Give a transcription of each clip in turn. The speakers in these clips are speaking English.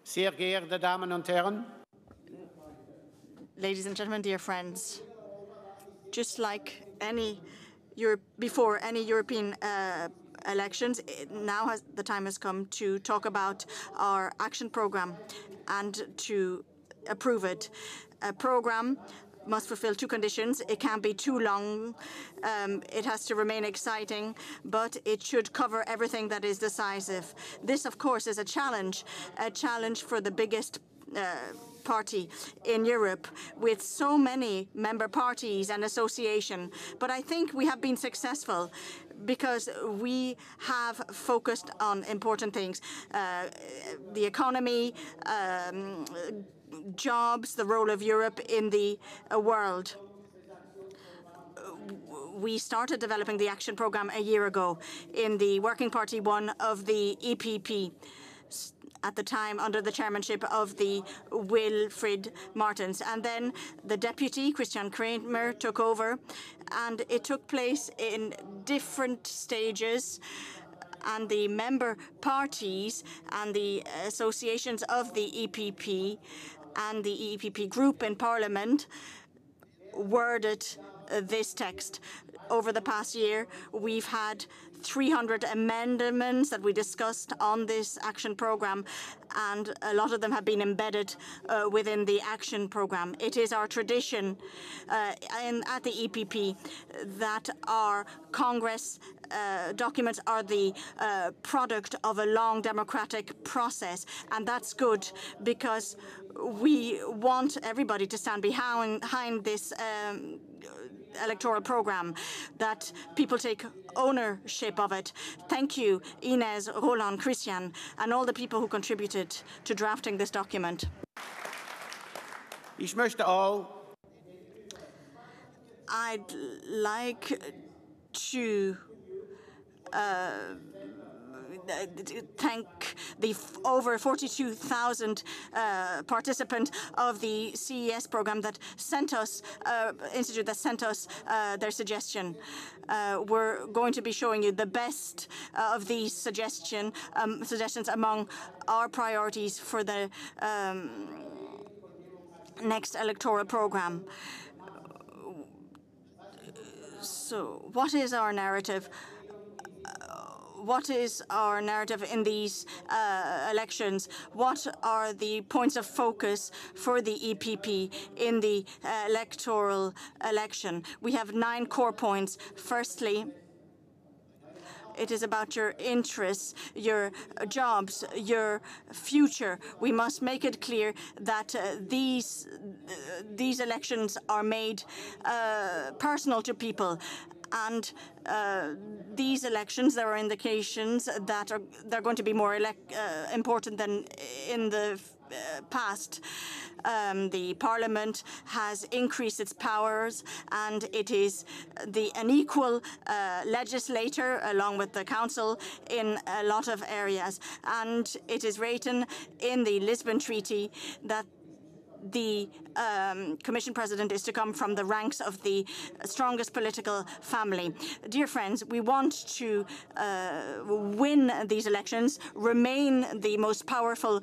Sehr geehrte Damen und Herren, ladies and gentlemen, dear friends, just like before any European elections, the time has come to talk about our action program and to approve it. A program must fulfill two conditions. It can't be too long. It has to remain exciting, but it should cover everything that is decisive. This, of course, is a challenge for the biggest party in Europe with so many member parties and association. But I think we have been successful because we have focused on important things. The economy, jobs, the role of Europe in the world. We started developing the action program a year ago in the Working Party 1 of the EPP, at the time under the chairmanship of the Wilfried Martens. And then the deputy, Christian Kramer, took over, and it took place in different stages. And the member parties and the associations of the EPP and the EPP group in Parliament worded this text. Over the past year, we've had 300 amendments that we discussed on this action program, and a lot of them have been embedded within the action program. It is our tradition at the EPP that our Congress documents are the product of a long democratic process, and that's good because we want everybody to stand behind this electoral program, that people take ownership of it. Thank you, Ines, Roland, Christian, and all the people who contributed to drafting this document. Ich möchte auch I'd like to thank the over 42,000 participants of the CES program that sent us, institute that sent us their suggestion. We're going to be showing you the best of these suggestions among our priorities for the next electoral program. So, what is our narrative? What is our narrative in these elections? What are the points of focus for the EPP in the electoral election? We have 9 core points. Firstly, it is about your interests, your jobs, your future. We must make it clear that these elections are made personal to people. And these elections, there are indications that they're going to be more important than in the past. The Parliament has increased its powers, and it is an equal legislator along with the Council in a lot of areas. And it is written in the Lisbon Treaty that the Commission President is to come from the ranks of the strongest political family. Dear friends, we want to win these elections, remain the most powerful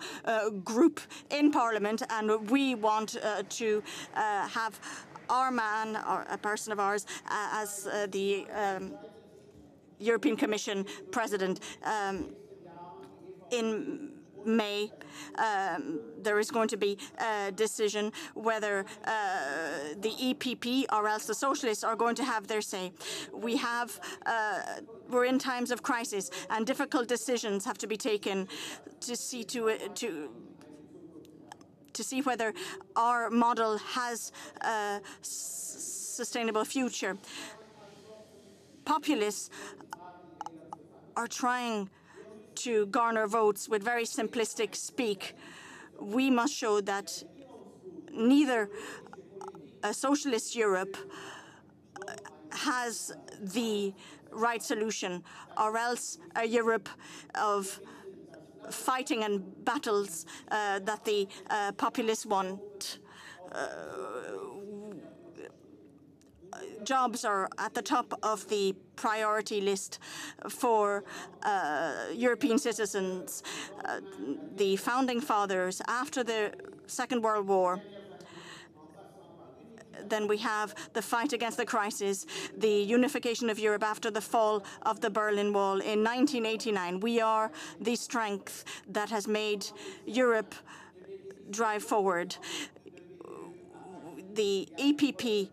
group in Parliament, and we want to have our man, or a person of ours, as the European Commission President. In May, there is going to be a decision whether the EPP or else the Socialists are going to have their say. We're in times of crisis, and difficult decisions have to be taken to see whether our model has a sustainable future. Populists are trying to garner votes with very simplistic speak. We must show that neither a socialist Europe has the right solution, or else a Europe of fighting and battles that the populists want. jobs are at the top of the priority list for European citizens. The founding fathers, after the Second World War, then we have the fight against the crisis, the unification of Europe after the fall of the Berlin Wall in 1989. We are the strength that has made Europe drive forward. The EPP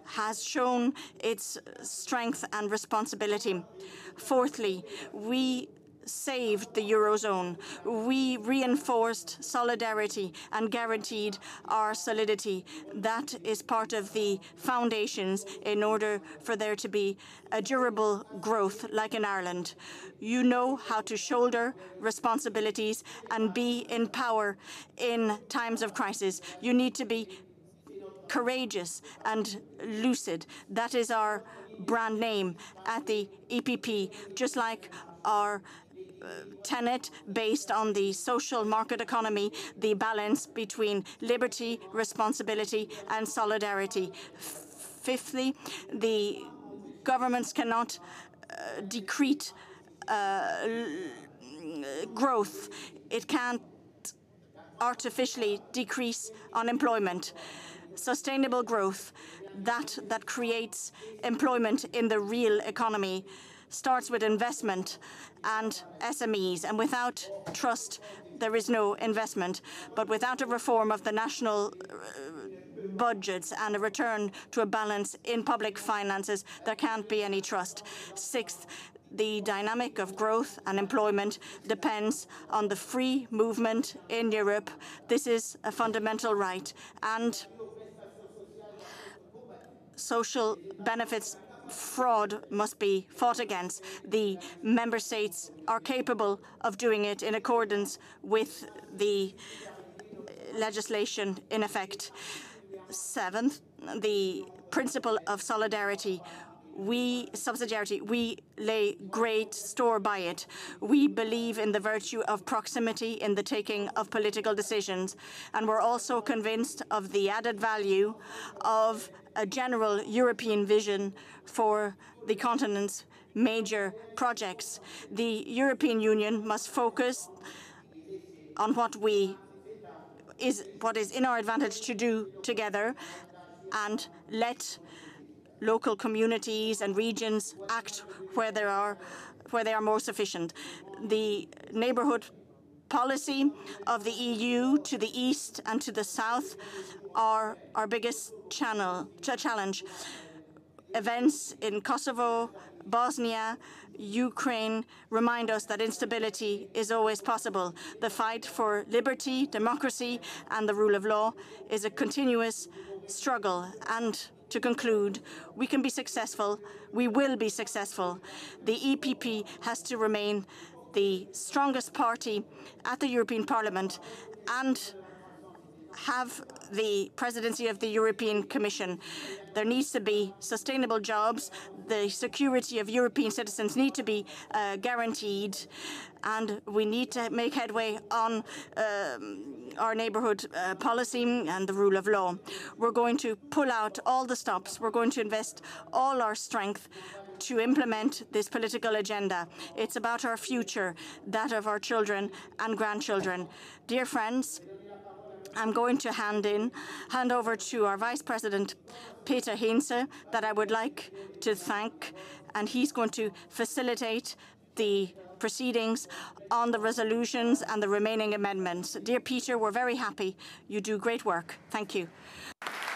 has shown its strength and responsibility. Fourthly, we saved the Eurozone. We reinforced solidarity and guaranteed our solidity. That is part of the foundations in order for there to be a durable growth like in Ireland. You know how to shoulder responsibilities and be in power in times of crisis. You need to be courageous and lucid. That is our brand name at the EPP, just like our tenet based on the social market economy, the balance between liberty, responsibility, and solidarity. Fifthly, the governments cannot decrete growth. It can't artificially decrease unemployment. Sustainable growth, that creates employment in the real economy, starts with investment and SMEs. And without trust, there is no investment. But without a reform of the national budgets and a return to a balance in public finances, there can't be any trust. Sixth, the dynamic of growth and employment depends on the free movement in Europe. This is a fundamental right. And social benefits fraud must be fought against. The member states are capable of doing it in accordance with the legislation in effect. Seventh, the principle of solidarity. Subsidiarity, we lay great store by it. We believe in the virtue of proximity in the taking of political decisions. And we're also convinced of the added value of a general European vision for the continent's major projects. The European Union must focus on what is in our advantage to do together and let local communities and regions act where they are more sufficient. The neighbourhood policy of the EU to the east and to the south are our biggest challenge. Events in Kosovo, Bosnia, Ukraine remind us that instability is always possible. The fight for liberty, democracy, and the rule of law is a continuous struggle. And to conclude, we can be successful. We will be successful. The EPP has to remain the strongest party at the European Parliament and have the presidency of the European Commission. There needs to be sustainable jobs. The security of European citizens need to be guaranteed, and we need to make headway on our neighbourhood policy and the rule of law. We're going to pull out all the stops. We're going to invest all our strength to implement this political agenda. It's about our future, that of our children and grandchildren. Dear friends, I'm going to hand over to our Vice President, Peter Heinze, that I would like to thank, and he's going to facilitate the proceedings on the resolutions and the remaining amendments. Dear Peter, we're very happy. You do great work. Thank you.